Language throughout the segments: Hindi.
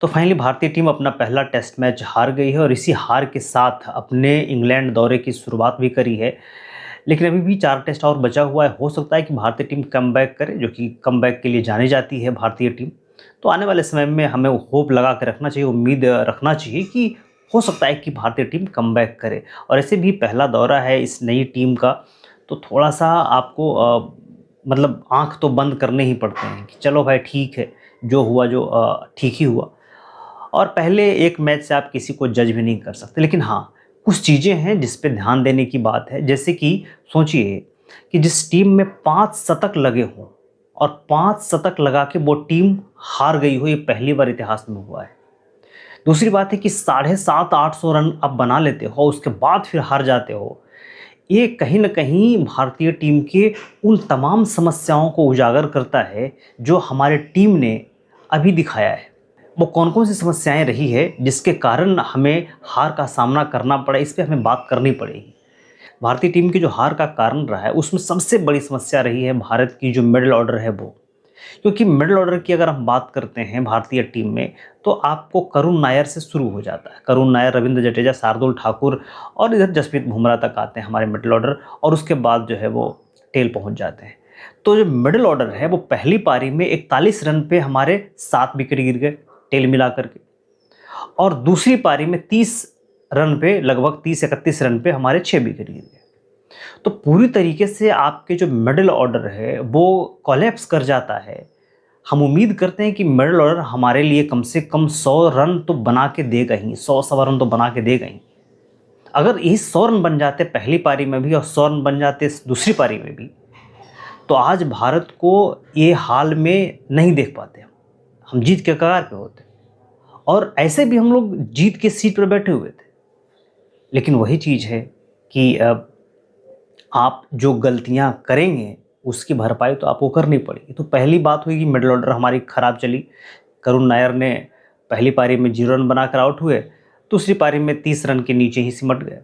तो फाइनली भारतीय टीम अपना पहला टेस्ट मैच हार गई है और इसी हार के साथ अपने इंग्लैंड दौरे की शुरुआत भी करी है। लेकिन अभी भी 4 टेस्ट और बचा हुआ है। हो सकता है कि भारतीय टीम कमबैक करे, जो कि कमबैक के लिए जानी जाती है भारतीय टीम। तो आने वाले समय में हमें होप लगा के रखना चाहिए, उम्मीद रखना चाहिए कि हो सकता है कि भारतीय टीम कमबैक करे। और ऐसे भी पहला दौरा है इस नई टीम का, तो थोड़ा-सा आपको मतलब आँख तो बंद करने ही पड़ते हैं कि चलो भाई ठीक है, जो हुआ ठीक ही हुआ। और पहले एक मैच से आप किसी को जज भी नहीं कर सकते। लेकिन हाँ, कुछ चीज़ें हैं जिस पे ध्यान देने की बात है। जैसे कि सोचिए कि जिस टीम में 5 शतक लगे हों और 5 शतक लगा के वो टीम हार गई हो, ये पहली बार इतिहास में हुआ है। दूसरी बात है कि साढ़े 700-800 रन आप बना लेते हो, उसके बाद फिर हार जाते हो। ये कहीं न कहीं भारतीय टीम के उन तमाम समस्याओं को उजागर करता है, जो हमारी टीम ने अभी दिखाया है। वो कौन-कौन सी समस्याएँ रही है, जिसके कारण हमें हार का सामना करना पड़ा, इस पे हमें बात करनी पड़ेगी। भारतीय टीम की जो हार का कारण रहा है, उसमें सबसे बड़ी समस्या रही है भारत की जो मिडल ऑर्डर है वो। क्योंकि मिडल ऑर्डर की अगर हम बात करते हैं भारतीय टीम में, तो आपको करुण नायर से शुरू हो जाता है। करुण नायर, रविंद्र जडेजा, शार्दुल ठाकुर और इधर जसप्रीत बुमराह तक आते हैं हमारे मिडल ऑर्डर, और उसके बाद जो है वो टेल पहुँच जाते हैं। तो जो मिडल ऑर्डर है वो पहली पारी में 41 रन पे हमारे 7 विकेट गिर गए, टेल मिला करके। और दूसरी पारी में 30 रन पे, लगभग 30-31 रन पे हमारे 6 विकेट गिर गए। तो पूरी तरीके से आपके जो मिडल ऑर्डर है वो कोलैप्स कर जाता है। हम उम्मीद करते हैं कि मिडल ऑर्डर हमारे लिए कम से कम 100 रन तो बना के देगा ही, 100 सवा रन तो बना के देगा ही। अगर यही 100 रन बन जाते पहली पारी में भी और 100 रन बन जाते दूसरी पारी में भी, तो आज भारत को ये हाल में नहीं देख पाते हम जीत के कगार पे होते। और ऐसे भी हम लोग जीत के सीट पर बैठे हुए थे। लेकिन वही चीज़ है कि आप जो गलतियां करेंगे उसकी भरपाई तो आपको करनी पड़ेगी। तो पहली बात हुई कि मिडल ऑर्डर हमारी खराब चली। करुण नायर ने पहली पारी में 0 रन बनाकर आउट हुए, दूसरी पारी में 30 रन के नीचे ही सिमट गए।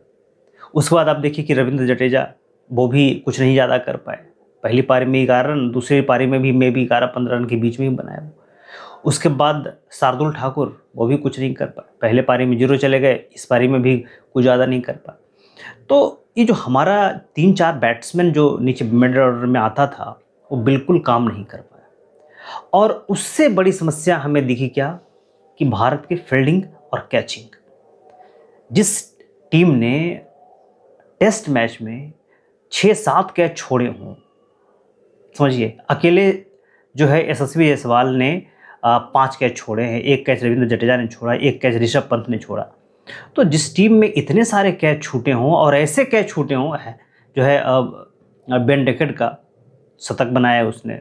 उसके बाद आप देखिए कि रविंद्र जडेजा, वो भी कुछ नहीं ज़्यादा कर पाए। पहली पारी में 11 रन, दूसरी पारी में भी 11-15 रन के बीच में ही बनाया वो। उसके बाद शार्दुल ठाकुर, वो भी कुछ नहीं कर पाए। पहले पारी में 0 चले गए, इस पारी में भी कुछ ज़्यादा नहीं कर पाए। तो ये जो हमारा 3-4 बैट्समैन जो नीचे मिडल ऑर्डर में आता था, वो बिल्कुल काम नहीं कर पाया। और उससे बड़ी समस्या हमें दिखी क्या, कि भारत की फील्डिंग और कैचिंग। जिस टीम ने टेस्ट मैच में 6-7 कैच छोड़े हों, समझिए अकेले जो है यशस्वी जायसवाल ने 5 कैच छोड़े हैं, 1 कैच रविंद्र जडेजा ने छोड़ा, 1 कैच ऋषभ पंत ने छोड़ा। तो जिस टीम में इतने सारे कैच छूटे हों और ऐसे कैच छूटे हों, है जो है बेन डेकेट का शतक बनाया उसने,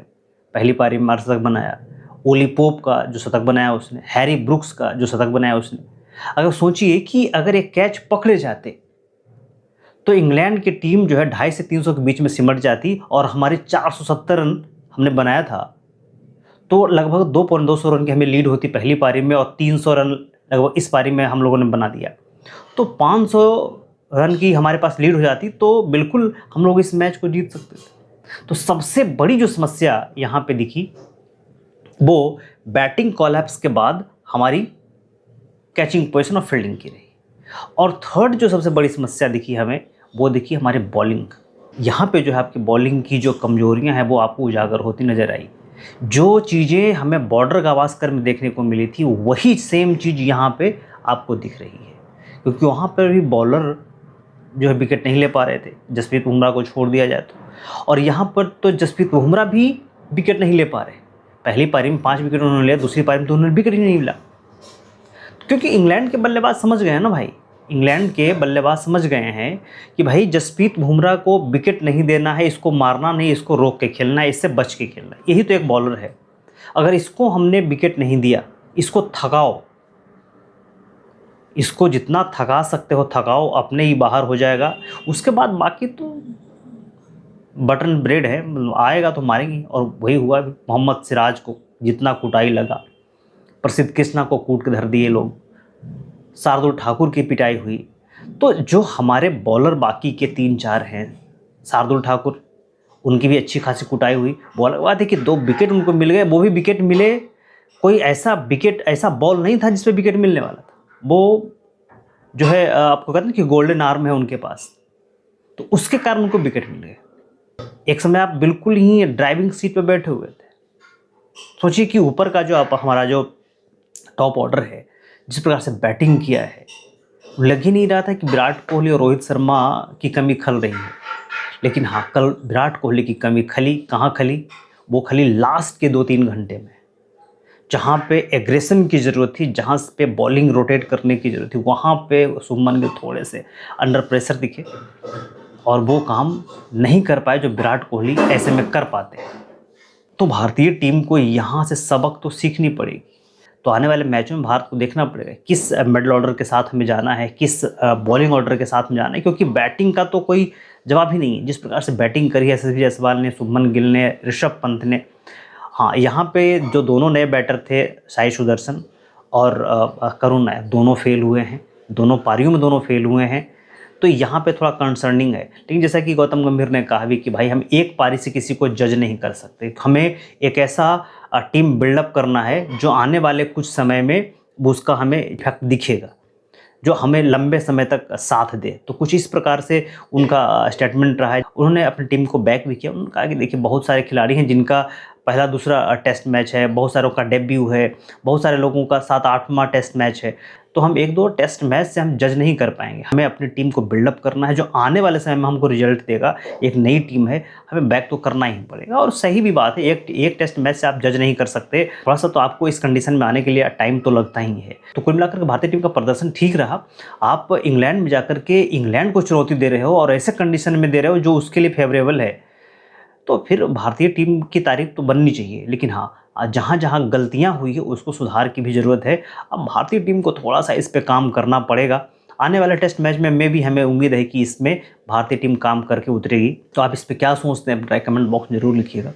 पहली पारी में अर्धशतक बनाया। ओली पोप का जो शतक बनाया उसने, हैरी ब्रुक्स का जो शतक बनाया उसने। अगर सोचिए कि अगर एक कैच पकड़े जाते तो इंग्लैंड की टीम जो है 250 से 300 के बीच में सिमट जाती और हमारे 470 रन हमने बनाया था। तो लगभग 2,200 रन की हमें लीड होती पहली पारी में और 300 रन लगभग इस पारी में हम लोगों ने बना दिया। तो 500 रन की हमारे पास लीड हो जाती, तो बिल्कुल हम लोग इस मैच को जीत सकते थे। तो सबसे बड़ी जो समस्या यहाँ पे दिखी, वो बैटिंग कोलैप्स के बाद हमारी कैचिंग पोजीशन और फील्डिंग की रही। और थर्ड जो सबसे बड़ी समस्या दिखी हमें, वो दिखी हमारे बॉलिंग। यहाँ पे जो है आपकी बॉलिंग की जो कमजोरियाँ हैं वो आपको उजागर होती नज़र आई। जो चीज़ें हमें बॉर्डर गावस्कर में देखने को मिली थी, वही सेम चीज़ यहाँ पे आपको दिख रही है। क्योंकि वहाँ पर भी बॉलर जो है विकेट नहीं ले पा रहे थे, जसप्रीत बुमराह को छोड़ दिया जाए तो। और यहाँ पर तो जसप्रीत बुमराह भी विकेट नहीं ले पा रहे। पहली पारी में 5 विकेट उन्होंने लिया, दूसरी पारी में तो उन्होंने विकेट ही नहीं मिला। क्योंकि इंग्लैंड के बल्लेबाज समझ गए हैं ना भाई, इंग्लैंड के बल्लेबाज समझ गए हैं कि भाई जसप्रीत बुमराह को विकेट नहीं देना है, इसको मारना नहीं, इसको रोक के खेलना है, इससे बच के खेलना है। यही तो एक बॉलर है। अगर इसको हमने विकेट नहीं दिया, इसको थकाओ, इसको जितना थका सकते हो थकाओ, अपने ही बाहर हो जाएगा। उसके बाद बाकी तो बटन ब्रेड है, आएगा तो मारेंगे। और वही हुआ भी। मोहम्मद सिराज को जितना कुटाई लगा, प्रसिद्ध कृष्णा को कूट के धर दिए लोग, शार्दुल ठाकुर की पिटाई हुई। तो जो हमारे बॉलर बाकी के 3-4 हैं, शार्दुल ठाकुर, उनकी भी अच्छी खासी कुटाई हुई। बॉलर बात है कि 2 विकेट उनको मिल गए, वो भी विकेट मिले कोई ऐसा विकेट, ऐसा बॉल नहीं था जिस पे विकेट मिलने वाला था। वो जो है आपको कहते हैं कि गोल्डन आर्म है उनके पास, तो उसके कारण उनको विकेट मिल गए। एक समय आप बिल्कुल ही ड्राइविंग सीट पे बैठे हुए थे। सोचिए कि ऊपर का जो आप हमारा जो टॉप ऑर्डर है, जिस प्रकार से बैटिंग किया है, लग ही नहीं रहा था कि विराट कोहली और रोहित शर्मा की कमी खल रही है। लेकिन हाँ, कल विराट कोहली की कमी खली, कहाँ खली? वो खली लास्ट के 2-3 घंटे में। जहाँ पे एग्रेशन की ज़रूरत थी, जहाँ पे बॉलिंग रोटेट करने की ज़रूरत थी, वहाँ पे शुभमन गिल थोड़े से अंडर प्रेशर दिखे और वो काम नहीं कर पाए जो विराट कोहली ऐसे में कर पाते हैं। तो भारतीय टीम को यहाँ से सबक तो सीखनी पड़ेगी। तो आने वाले मैचों में भारत को देखना पड़ेगा किस मिडल ऑर्डर के साथ हमें जाना है, किस बॉलिंग ऑर्डर के साथ में जाना है, क्योंकि बैटिंग का तो कोई जवाब ही नहीं है। जिस प्रकार से बैटिंग करी है यशस्वी जायसवाल ने, शुभमन गिल ने, ऋषभ पंत ने। हाँ, यहाँ पे जो दोनों नए बैटर थे, साई सुदर्शन और करुण नायक, दोनों फेल हुए हैं, दोनों पारियों में दोनों फेल हुए हैं। तो यहाँ पे थोड़ा कंसर्निंग है। लेकिन जैसा कि गौतम गंभीर ने कहा भी कि भाई हम एक पारी से किसी को जज नहीं कर सकते, हमें एक ऐसा टीम बिल्डअप करना है जो आने वाले कुछ समय में उसका हमें इफेक्ट दिखेगा, जो हमें लंबे समय तक साथ दे। तो कुछ इस प्रकार से उनका स्टेटमेंट रहा है। उन्होंने अपनी टीम को बैक भी किया। उन्होंने कहा कि देखिए, बहुत सारे खिलाड़ी हैं जिनका पहला दूसरा टेस्ट मैच है, बहुत सारों का डेब्यू है, बहुत सारे लोगों का 7-8वां टेस्ट मैच है। तो हम 1-2 टेस्ट मैच से हम जज नहीं कर पाएंगे। हमें अपनी टीम को बिल्डअप करना है, जो आने वाले समय में हमको रिजल्ट देगा। एक नई टीम है, हमें बैक तो करना ही पड़ेगा। और सही भी बात है, एक टेस्ट मैच से आप जज नहीं कर सकते। थोड़ा सा तो आपको इस कंडीशन में आने के लिए टाइम तो लगता ही है। तो कुल मिलाकर भारतीय टीम का प्रदर्शन ठीक रहा। आप इंग्लैंड में जाकर के इंग्लैंड को चुनौती दे रहे हो और ऐसे कंडीशन में दे रहे हो जो उसके लिए फेवरेबल है, तो फिर भारतीय टीम की तारीफ तो बननी चाहिए। लेकिन हाँ, जहाँ जहाँ गलतियाँ हुई है उसको सुधार की भी ज़रूरत है। अब भारतीय टीम को थोड़ा सा इस पे काम करना पड़ेगा। आने वाले टेस्ट मैच में भी हमें उम्मीद है कि इसमें भारतीय टीम काम करके उतरेगी। तो आप इस पे क्या सोचते हैं, अपना कमेंट बॉक्स में ज़रूर लिखिएगा।